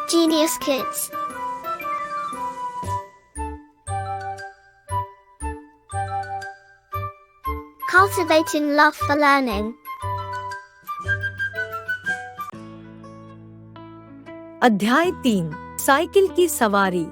Genius Kids. Cultivating love for learning. अध्याय 3 cycle की सवारी।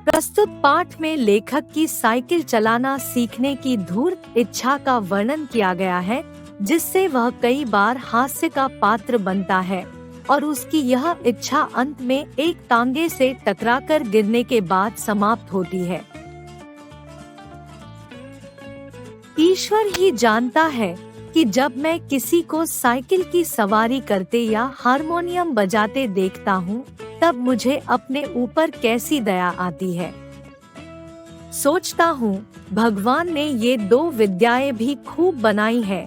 प्रस्तुत पाठ में लेखक की साइकिल चलाना सीखने की धूर्त इच्छा का वर्णन किया गया है, जिससे वह कई बार हास्य का पात्र बनता है और उसकी यह इच्छा अंत में एक तांगे से टकराकर गिरने के बाद समाप्त होती है। ईश्वर ही जानता है कि जब मैं किसी को साइकिल की सवारी करते या हारमोनियम बजाते देखता हूँ, तब मुझे अपने ऊपर कैसी दया आती है। सोचता हूँ भगवान ने ये दो विद्याएं भी खूब बनाई है।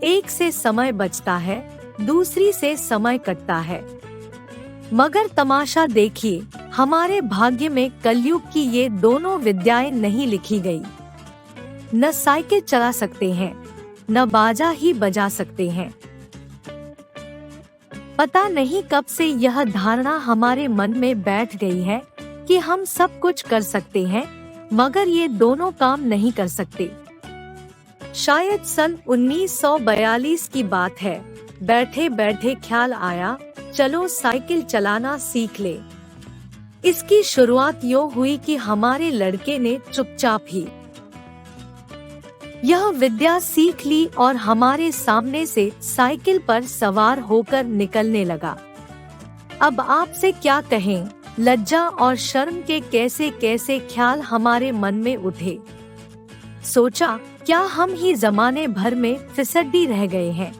एक से समय बचता है, दूसरी से समय कटता है। मगर तमाशा देखिए, हमारे भाग्य में कलयुग की ये दोनों विद्याएं नहीं लिखी गई। न साइकिल चला सकते हैं, न बाजा ही बजा सकते हैं। पता नहीं कब से यह धारणा हमारे मन में बैठ गई है कि हम सब कुछ कर सकते हैं, मगर ये दोनों काम नहीं कर सकते। शायद सन 1942 की बात है। बैठे बैठे ख्याल आया, चलो साइकिल चलाना सीख ले। इसकी शुरुआत यूं हुई कि हमारे लड़के ने चुपचाप ही यह विद्या सीख ली और हमारे सामने से साइकिल पर सवार होकर निकलने लगा। अब आपसे क्या कहें, लज्जा और शर्म के कैसे कैसे ख्याल हमारे मन में उठे। सोचा, क्या हम ही जमाने भर में फिसड्डी रह गए हैं।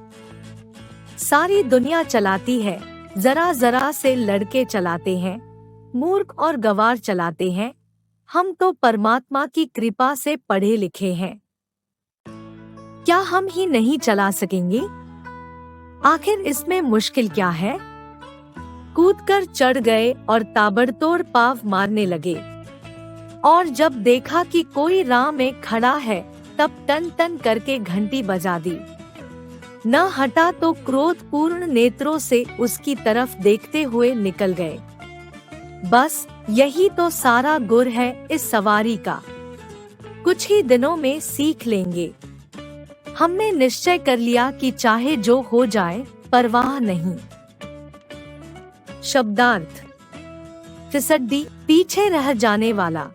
सारी दुनिया चलाती है, जरा जरा से लड़के चलाते हैं, मूर्ख और गवार चलाते हैं। हम तो परमात्मा की कृपा से पढ़े लिखे हैं, क्या हम ही नहीं चला सकेंगे? आखिर इसमें मुश्किल क्या है? कूदकर चढ़ गए और ताबड़तोड़ पाव मारने लगे। और जब देखा कि कोई राह में खड़ा है, तब टन टन करके घंटी बजा दी। न हटा तो क्रोधपूर्ण नेत्रों से उसकी तरफ देखते हुए निकल गए। बस यही तो सारा गुर है इस सवारी का। कुछ ही दिनों में सीख लेंगे। हमने निश्चय कर लिया कि चाहे जो हो जाए, परवाह नहीं। शब्दार्थ: फिसड्डी, पीछे रह जाने वाला।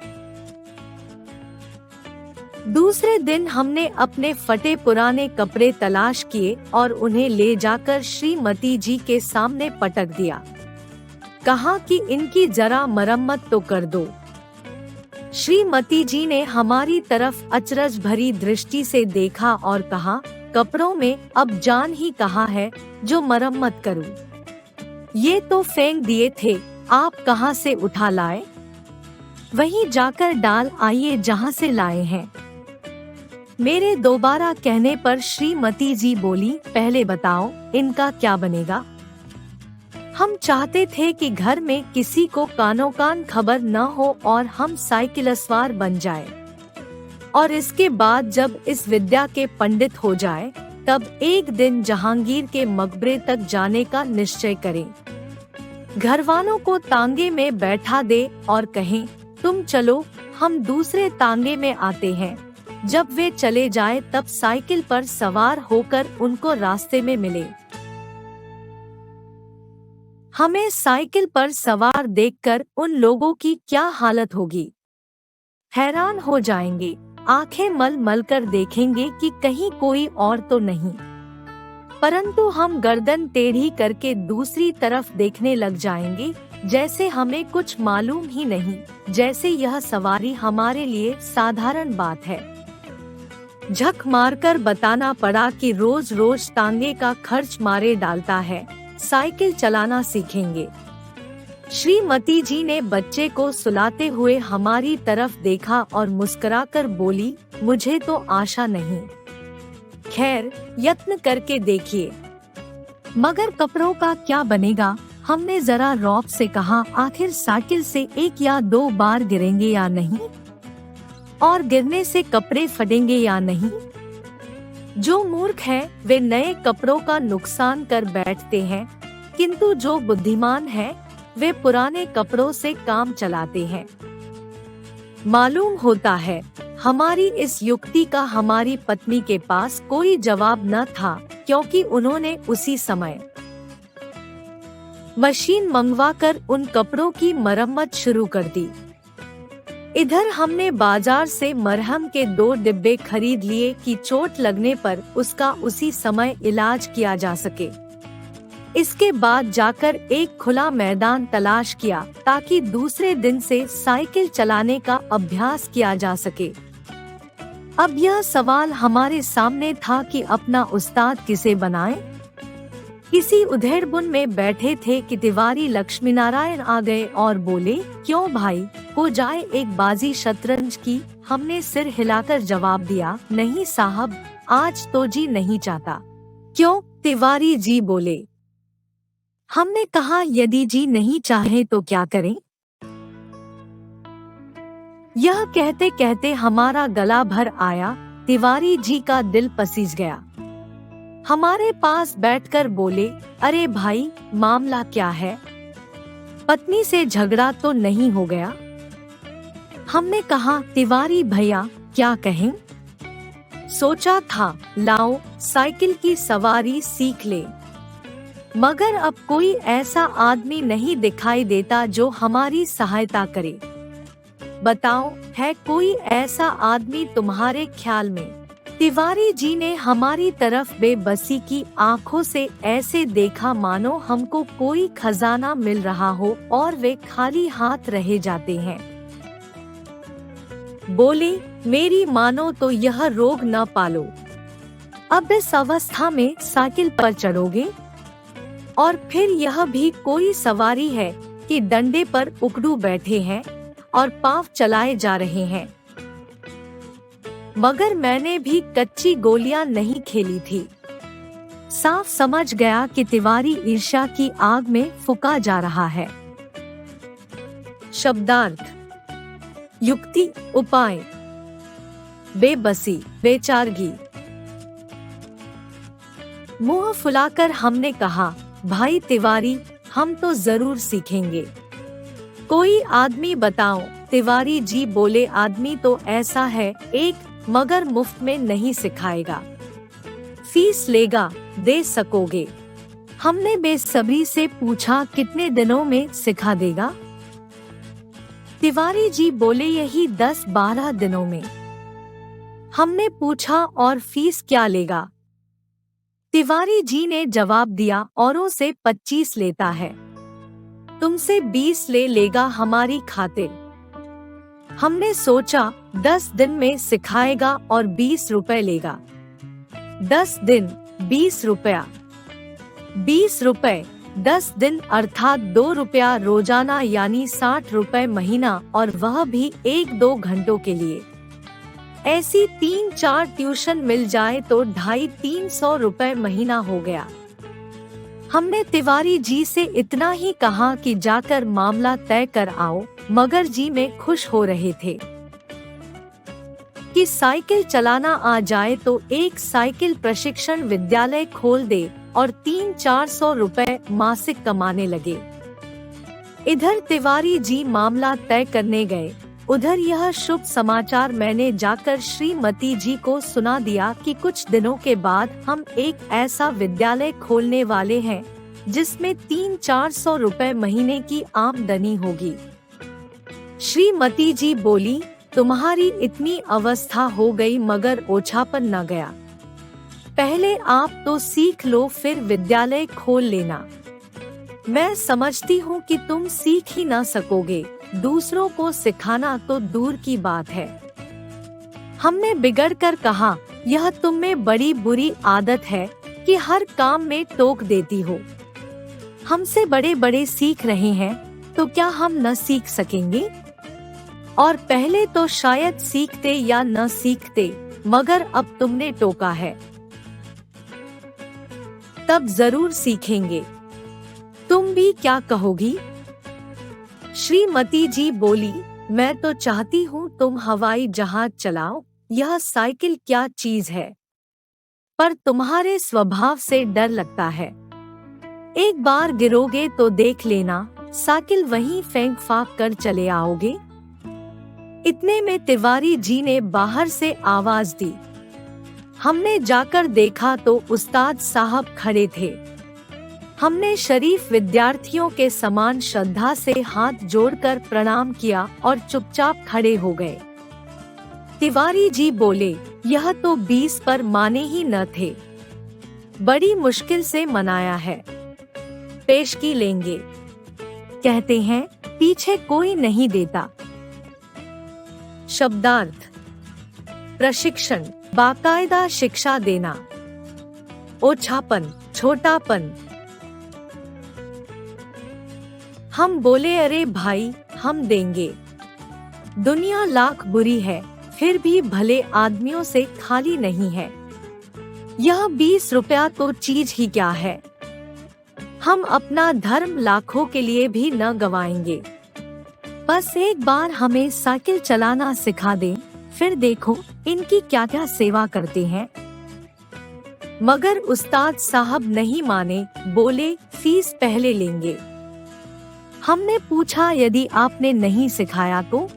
दूसरे दिन हमने अपने फटे पुराने कपड़े तलाश किए और उन्हें ले जाकर श्रीमती जी के सामने पटक दिया। कहा कि इनकी जरा मरम्मत तो कर दो। श्रीमती जी ने हमारी तरफ अचरज भरी दृष्टि से देखा और कहा, कपड़ों में अब जान ही कहाँ है जो मरम्मत करूं। ये तो फेंक दिए थे, आप कहाँ से उठा लाए? वहीं जाकर डाल आइए जहाँ से लाए हैं। मेरे दोबारा कहने पर श्रीमती जी बोली, पहले बताओ इनका क्या बनेगा। हम चाहते थे कि घर में किसी को कानो कान खबर न हो और हम साइकिल सवार बन जाए, और इसके बाद जब इस विद्या के पंडित हो जाए, तब एक दिन जहांगीर के मकबरे तक जाने का निश्चय करें। घरवालों को तांगे में बैठा दे और कहें, तुम चलो, हम दूसरे तांगे में आते हैं। जब वे चले जाए तब साइकिल पर सवार होकर उनको रास्ते में मिले। हमें साइकिल पर सवार देखकर उन लोगों की क्या हालत होगी। हैरान हो जाएंगे, आंखें मल मल कर देखेंगे कि कहीं कोई और तो नहीं। परंतु हम गर्दन टेढ़ी करके दूसरी तरफ देखने लग जाएंगे, जैसे हमें कुछ मालूम ही नहीं, जैसे यह सवारी हमारे लिए साधारण बात है। झक मारकर बताना पड़ा कि रोज रोज तांगे का खर्च मारे डालता है, साइकिल चलाना सीखेंगे। श्रीमती जी ने बच्चे को सुलाते हुए हमारी तरफ देखा और मुस्कुराकर बोली, मुझे तो आशा नहीं। खैर, यत्न करके देखिए। मगर कपड़ों का क्या बनेगा? हमने जरा रौब से कहा, आखिर साइकिल से एक या दो बार गिरेंगे या नहीं, और गिरने से कपड़े फटेंगे या नहीं। जो मूर्ख हैं, वे नए कपड़ों का नुकसान कर बैठते हैं किंतु जो बुद्धिमान हैं, वे पुराने कपड़ों से काम चलाते हैं। मालूम होता है हमारी इस युक्ति का हमारी पत्नी के पास कोई जवाब न था, क्योंकि उन्होंने उसी समय मशीन मंगवाकर उन कपड़ों की मरम्मत शुरू कर दी। इधर हमने बाजार से मरहम के 2 डिब्बे खरीद लिए कि चोट लगने पर उसका उसी समय इलाज किया जा सके। इसके बाद जाकर एक खुला मैदान तलाश किया ताकि दूसरे दिन से साइकिल चलाने का अभ्यास किया जा सके। अब यह सवाल हमारे सामने था कि अपना उस्ताद किसे बनाएं? इसी उधेड़बुन में बैठे थे कि तिवारी लक्ष्मीनारायण आ गए और बोले, क्यों भाई, हो जाए एक बाजी शतरंज की। हमने सिर हिलाकर जवाब दिया, नहीं साहब, आज तो जी नहीं चाहता। क्यों? तिवारी जी बोले। हमने कहा, यदि जी नहीं चाहे तो क्या करें? यह कहते कहते हमारा गला भर आया। तिवारी जी का दिल पसीज गया। हमारे पास बैठकर बोले, अरे भाई, मामला क्या है? पत्नी से झगड़ा तो नहीं हो गया? हमने कहा, तिवारी भैया, क्या कहें? सोचा था लाओ साइकिल की सवारी सीख ले, मगर अब कोई ऐसा आदमी नहीं दिखाई देता जो हमारी सहायता करे। बताओ, है कोई ऐसा आदमी तुम्हारे ख्याल में? तिवारी जी ने हमारी तरफ बेबसी की आंखों से ऐसे देखा मानो हमको कोई खजाना मिल रहा हो और वे खाली हाथ रह जाते हैं। बोले, मेरी मानो तो यह रोग न पालो। अब इस अवस्था में साइकिल पर चढ़ोगे? और फिर यह भी कोई सवारी है कि डंडे पर उकड़ू बैठे हैं और पांव चलाए जा रहे हैं। मगर मैंने भी कच्ची गोलियां नहीं खेली थी। साफ समझ गया कि तिवारी ईर्ष्या की आग में फूका जा रहा है। शब्दार्थ: युक्ति, उपाय, बेबसी, बेचारगी। मुंह फुलाकर हमने कहा, भाई तिवारी, हम तो जरूर सीखेंगे। कोई आदमी बताओ। तिवारी जी बोले, आदमी तो ऐसा है एक, मगर मुफ्त में नहीं सिखाएगा, फीस लेगा, दे सकोगे? हमने बेसब्री से पूछा, कितने दिनों में सिखा देगा? तिवारी जी बोले, यही 10-12 दिनों में। हमने पूछा, और फीस क्या लेगा? तिवारी जी ने जवाब दिया, औरों से 25 लेता है, तुमसे 20 ले लेगा हमारी खातिर। हमने सोचा 10 दिन में सिखाएगा और 20 रुपए लेगा। 10 दिन 20 रुपया, 20 रुपए 10 दिन अर्थात 2 रुपया रोजाना, यानी 60 रुपए महीना, और वह भी 1-2 घंटों के लिए। ऐसी 3-4 ट्यूशन मिल जाए तो 250-300 रुपए महीना हो गया। हमने तिवारी जी से इतना ही कहा कि जाकर मामला तय कर आओ, मगर जी में खुश हो रहे थे कि साइकिल चलाना आ जाए तो एक साइकिल प्रशिक्षण विद्यालय खोल दे और 300-400 रुपए मासिक कमाने लगे। इधर तिवारी जी मामला तय करने गए, उधर यह शुभ समाचार मैंने जाकर श्रीमती जी को सुना दिया कि कुछ दिनों के बाद हम एक ऐसा विद्यालय खोलने वाले हैं जिसमें 300-400 रुपए महीने की आमदनी होगी। श्रीमती जी बोली, तुम्हारी इतनी अवस्था हो गई मगर ओछापन न गया। पहले आप तो सीख लो, फिर विद्यालय खोल लेना। मैं समझती हूँ कि तुम सीख ही न सकोगे, दूसरों को सिखाना तो दूर की बात है। हमने बिगड़ कर कहा, यह तुम में बड़ी बुरी आदत है कि हर काम में टोक देती हो। हमसे बड़े बड़े सीख रहे हैं तो क्या हम न सीख सकेंगे? और पहले तो शायद सीखते या न सीखते, मगर अब तुमने टोका है, तब जरूर सीखेंगे। तुम भी क्या कहोगी? श्रीमती जी बोली, मैं तो चाहती हूँ तुम हवाई जहाज चलाओ, यह साइकिल क्या चीज है, पर तुम्हारे स्वभाव से डर लगता है। एक बार गिरोगे तो देख लेना, साइकिल वहीं फेंक फाक कर चले आओगे। इतने में तिवारी जी ने बाहर से आवाज दी। हमने जाकर देखा तो उस्ताद साहब खड़े थे। हमने शरीफ विद्यार्थियों के समान श्रद्धा से हाथ जोड़कर प्रणाम किया और चुपचाप खड़े हो गए। तिवारी जी बोले, यह तो 20 पर माने ही न थे। बड़ी मुश्किल से मनाया है, पेशगी लेंगे। कहते हैं पीछे कोई नहीं देता। शब्दार्थ: प्रशिक्षण, बाकायदा शिक्षा देना। ओछापन, छोटापन। हम बोले, अरे भाई हम देंगे। दुनिया लाख बुरी है, फिर भी भले आदमियों से खाली नहीं है। यह 20 रुपया तो चीज ही क्या है। हम अपना धर्म लाखों के लिए भी न गवाएंगे। बस एक बार हमें साइकिल चलाना सिखा दें, फिर देखो इनकी क्या क्या सेवा करते हैं। मगर उस्ताद साहब नहीं माने, बोले फीस पहले लेंगे। हमने पूछा, यदि आपने नहीं सिखाया तो?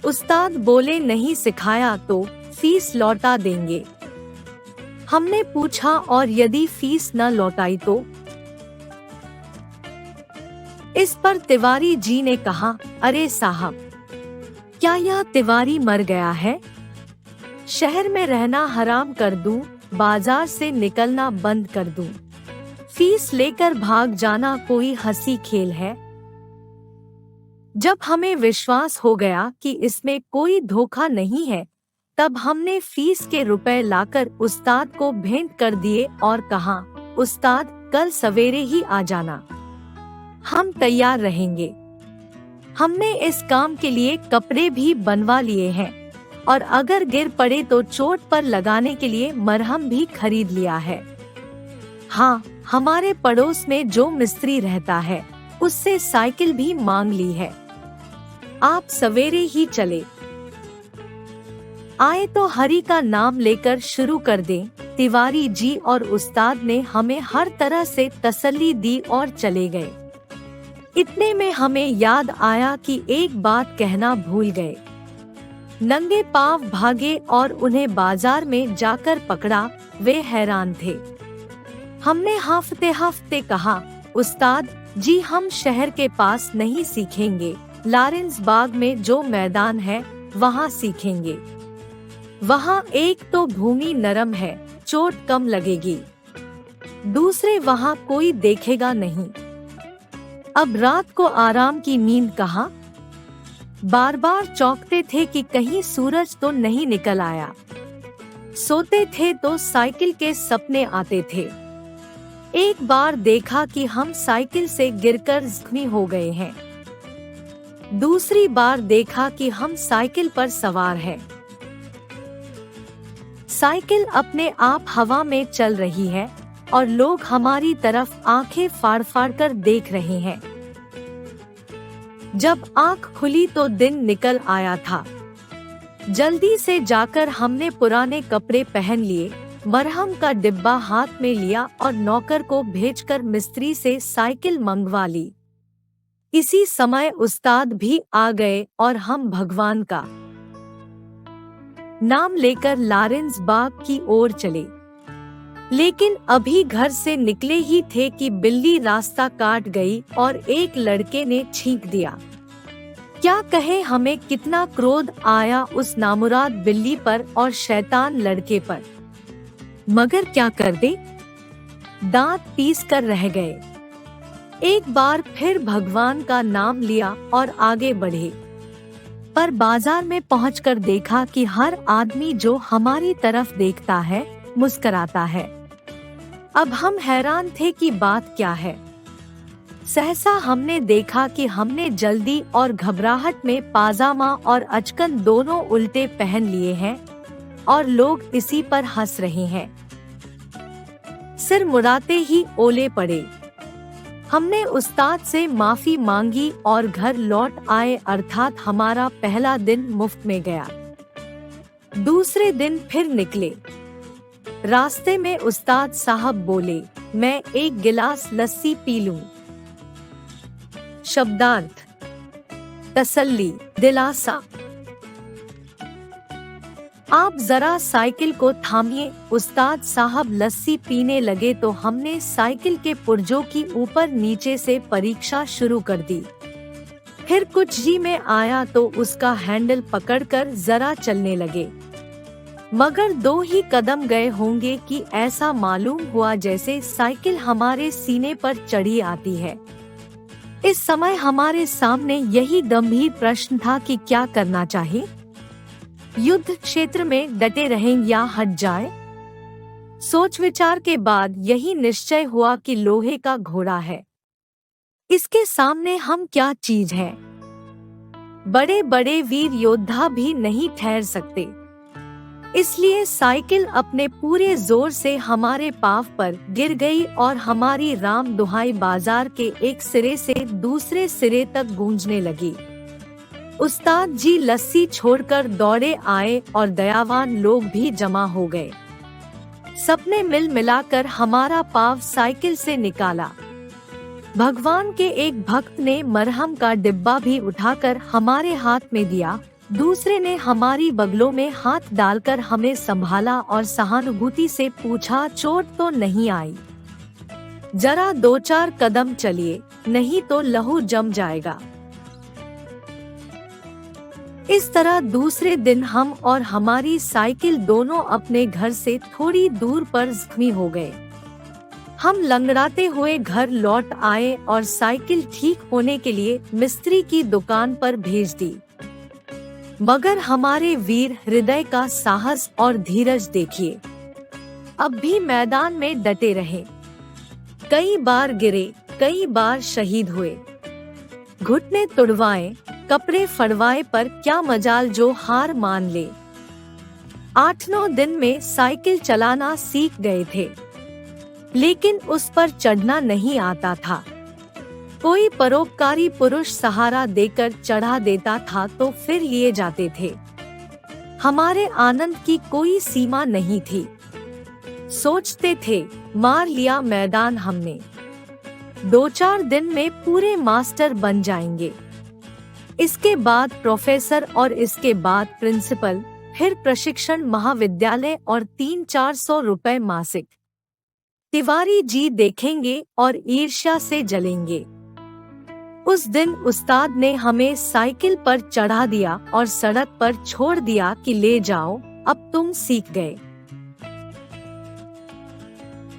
उस्ताद बोले, नहीं सिखाया तो फीस लौटा देंगे। हमने पूछा, और यदि फीस न लौटाई तो? इस पर तिवारी जी ने कहा, अरे साहब, क्या यह तिवारी मर गया है? शहर में रहना हराम कर दूं, बाजार से निकलना बंद कर दूं, फीस लेकर भाग जाना कोई हंसी खेल है? जब हमें विश्वास हो गया कि इसमें कोई धोखा नहीं है, तब हमने फीस के रुपए लाकर उस्ताद को भेंट कर दिए और कहा, उस्ताद कल सवेरे ही आ जाना, हम तैयार रहेंगे। हमने इस काम के लिए कपड़े भी बनवा लिए हैं और अगर गिर पड़े तो चोट पर लगाने के लिए मरहम भी खरीद लिया है। हाँ, हमारे पड़ोस में जो मिस्त्री रहता है उससे साइकिल भी मांग ली है। आप सवेरे ही चले आए तो हरि का नाम लेकर शुरू कर दें। तिवारी जी और उस्ताद ने हमें हर तरह से तसल्ली दी और चले गए। इतने में हमें याद आया कि एक बात कहना भूल गए। नंगे पांव भागे और उन्हें बाजार में जाकर पकड़ा। वे हैरान थे। हमने हाफते हाफते कहा, उस्ताद जी हम शहर के पास नहीं सीखेंगे, लॉरेंस बाग में जो मैदान है वहाँ सीखेंगे। वहाँ एक तो भूमि नरम है, चोट कम लगेगी, दूसरे वहाँ कोई देखेगा नहीं। अब रात को आराम की नींद कहाँ? बार बार चौंकते थे कि कहीं सूरज तो नहीं निकल आया। सोते थे तो साइकिल के सपने आते थे। एक बार देखा कि हम साइकिल से गिरकर जख्मी हो गए हैं। दूसरी बार देखा कि हम साइकिल पर सवार हैं। साइकिल अपने आप हवा में चल रही है और लोग हमारी तरफ आंखें फाड़ फाड़ कर देख रहे हैं। जब आंख खुली तो दिन निकल आया था। जल्दी से जाकर हमने पुराने कपड़े पहन लिए, मरहम का डिब्बा हाथ में लिया और नौकर को भेजकर मिस्त्री से साइकिल मंगवा ली। इसी समय उस्ताद भी आ गए और हम भगवान का नाम लेकर लॉरेंस बाग की ओर चले। लेकिन अभी घर से निकले ही थे कि बिल्ली रास्ता काट गई और एक लड़के ने छींक दिया। क्या कहे हमें कितना क्रोध आया उस नामुराद बिल्ली पर और शैतान लड़के पर। मगर क्या कर दे, दांत पीस कर रह गए। एक बार फिर भगवान का नाम लिया और आगे बढ़े। पर बाजार में पहुंचकर देखा कि हर आदमी जो हमारी तरफ देखता है मुस्कुराता है। अब हम हैरान थे कि बात क्या है। सहसा हमने देखा कि हमने जल्दी और घबराहट में पाजामा और अचकन दोनों उल्टे पहन लिए हैं और लोग इसी पर हंस रहे हैं। सिर मुड़ाते ही ओले पड़े। हमने उस्ताद से माफी मांगी और घर लौट आए, अर्थात हमारा पहला दिन मुफ्त में गया। दूसरे दिन फिर निकले। रास्ते में उस्ताद साहब बोले, मैं एक गिलास लस्सी पी लूं। शब्दार्थ: तसल्ली, दिलासा। आप जरा साइकिल को थामिए। उस्ताद साहब लस्सी पीने लगे तो हमने साइकिल के पुर्जों की ऊपर नीचे से परीक्षा शुरू कर दी। फिर कुछ जी में आया तो उसका हैंडल पकड़कर जरा चलने लगे, मगर 2 ही कदम गए होंगे कि ऐसा मालूम हुआ जैसे साइकिल हमारे सीने पर चढ़ी आती है। इस समय हमारे सामने यही गंभीर प्रश्न था कि क्या करना चाहिए, युद्ध क्षेत्र में डटे रहें या हट जाएं? सोच विचार के बाद यही निश्चय हुआ कि लोहे का घोड़ा है, इसके सामने हम क्या चीज है। बड़े बड़े वीर योद्धा भी नहीं ठहर सकते, इसलिए साइकिल अपने पूरे जोर से हमारे पांव पर गिर गई और हमारी राम दुहाई बाजार के एक सिरे से दूसरे सिरे तक गूंजने लगी। उस्ताद जी लस्सी छोड़कर दौड़े आए और दयावान लोग भी जमा हो गए। सबने मिल मिलाकर हमारा पांव साइकिल से निकाला। भगवान के एक भक्त ने मरहम का डिब्बा भी उठाकर हमारे हाथ में दिया, दूसरे ने हमारी बगलों में हाथ डालकर हमें संभाला और सहानुभूति से पूछा, चोट तो नहीं आई? जरा 2-4 कदम चलिए, नहीं तो लहू जम जाएगा। इस तरह दूसरे दिन हम और हमारी साइकिल दोनों अपने घर से थोड़ी दूर पर जख्मी हो गए। हम लंगड़ाते हुए घर लौट आए और साइकिल ठीक होने के लिए मिस्त्री की दुकान पर भेज दी। मगर हमारे वीर हृदय का साहस और धीरज देखिए, अब भी मैदान में डटे रहे। कई बार गिरे, कई बार शहीद हुए, घुटने तुड़वाए, कपड़े फड़वाए, पर क्या मजाल जो हार मान ले। 8-9 दिन में साइकिल चलाना सीख गए थे, लेकिन उस पर चढ़ना नहीं आता था। कोई परोपकारी पुरुष सहारा देकर चढ़ा देता था तो फिर लिए जाते थे। हमारे आनंद की कोई सीमा नहीं थी। सोचते थे, मार लिया मैदान हमने, 2-4 दिन में पूरे मास्टर बन जाएंगे। इसके बाद प्रोफेसर और इसके बाद प्रिंसिपल, फिर प्रशिक्षण महाविद्यालय और 300-400 रुपए मासिक। तिवारी जी देखेंगे और ईर्ष्या से जलेंगे। उस दिन उस्ताद ने हमें साइकिल पर चढ़ा दिया और सड़क पर छोड़ दिया कि ले जाओ, अब तुम सीख गए।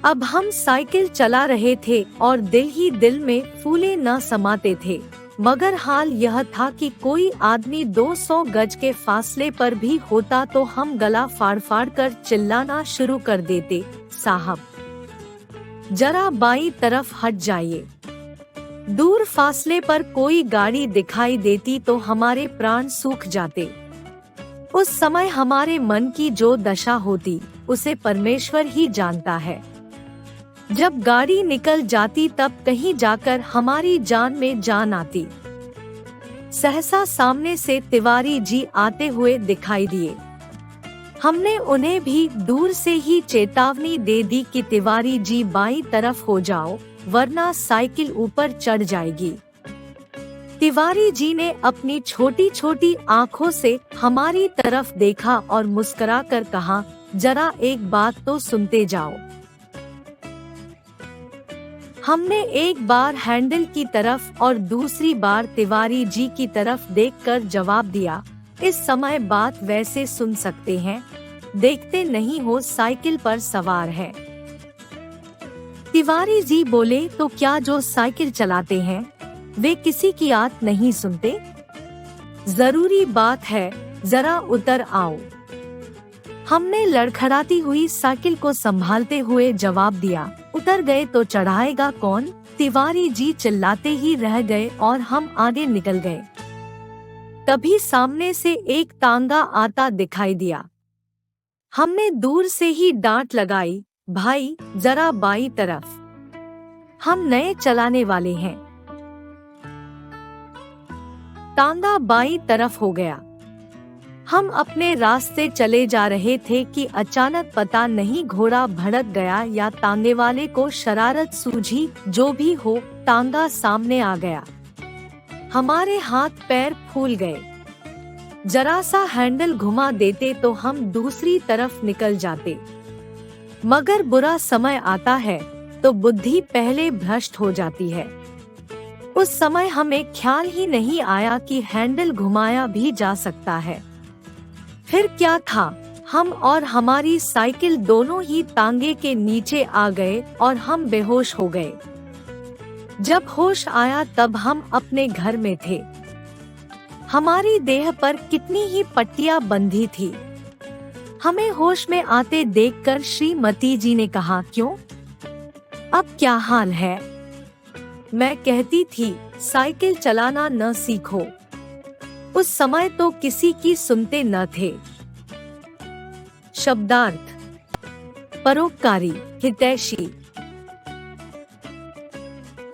अब हम साइकिल चला रहे थे और दिल ही दिल में फूले न समाते थे, मगर हाल यह था कि कोई आदमी 200 गज के फासले पर भी होता तो हम गला फाड़ फाड़ कर चिल्लाना शुरू कर देते, साहब जरा बाईं तरफ हट जाइए। दूर फासले पर कोई गाड़ी दिखाई देती तो हमारे प्राण सूख जाते। उस समय हमारे मन की जो दशा होती उसे परमेश्वर ही जानता है। जब गाड़ी निकल जाती तब कहीं जाकर हमारी जान में जान आती। सहसा सामने से तिवारी जी आते हुए दिखाई दिए। हमने उन्हें भी दूर से ही चेतावनी दे दी कि तिवारी जी बाईं तरफ हो जाओ, वरना साइकिल ऊपर चढ़ जाएगी। तिवारी जी ने अपनी छोटी छोटी आँखों से हमारी तरफ देखा और मुस्कुराकर कहा, जरा एक बात तो सुनते जाओ। हमने एक बार हैंडल की तरफ और दूसरी बार तिवारी जी की तरफ देखकर जवाब दिया, इस समय बात वैसे सुन सकते हैं, देखते नहीं हो साइकिल पर सवार है। तिवारी जी बोले, तो क्या जो साइकिल चलाते हैं वे किसी की बात नहीं सुनते? जरूरी बात है, जरा उतर आओ। हमने लड़खड़ाती हुई साइकिल को संभालते हुए जवाब दिया, उतर गए तो चढ़ाएगा कौन? तिवारी जी चिल्लाते ही रह गए और हम आगे निकल गए। तभी सामने से एक तांगा आता दिखाई दिया। हमने दूर से ही डांट लगाई, भाई जरा बाईं तरफ, हम नए चलाने वाले हैं। तांगा बाईं तरफ हो गया। हम अपने रास्ते चले जा रहे थे कि अचानक पता नहीं घोड़ा भड़क गया या तांगे वाले को शरारत सूझी, जो भी हो तांगा सामने आ गया। हमारे हाथ पैर फूल गए। जरा सा हैंडल घुमा देते तो हम दूसरी तरफ निकल जाते। मगर बुरा समय आता है तो बुद्धि पहले भ्रष्ट हो जाती है। उस समय हमें ख्याल ही नहीं आया कि हैंडल घुमाया भी जा सकता है। फिर क्या था, हम और हमारी साइकिल दोनों ही तांगे के नीचे आ गए और हम बेहोश हो गए। जब होश आया तब हम अपने घर में थे। हमारी देह पर कितनी ही पट्टियां बंधी थी। हमें होश में आते देखकर श्रीमती जी ने कहा, क्यों, अब क्या हाल है? मैं कहती थी, साइकिल चलाना न सीखो। उस समय तो किसी की सुनते न थे। शब्दार्थ: परोपकारी, हितैषी।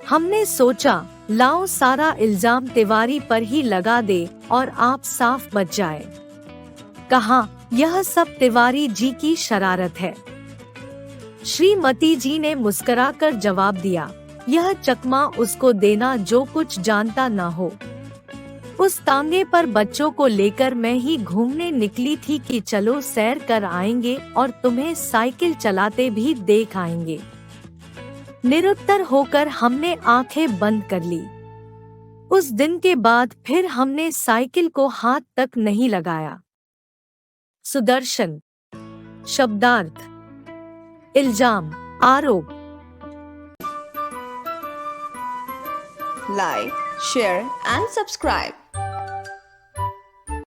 हमने सोचा लाओ सारा इल्जाम तिवारी पर ही लगा दे और आप साफ बच जाए। कहा, यह सब तिवारी जी की शरारत है। श्रीमती जी ने मुस्कुराकर जवाब दिया, यह चकमा उसको देना जो कुछ जानता न हो। उस तांगे पर बच्चों को लेकर मैं ही घूमने निकली थी कि चलो सैर कर आएंगे और तुम्हें साइकिल चलाते भी देख आएंगे। निरुत्तर होकर हमने आंखें बंद कर ली। उस दिन के बाद फिर हमने साइकिल को हाथ तक नहीं लगाया। सुदर्शन। शब्दार्थ: इल्जाम, आरोप। Like, share and subscribe.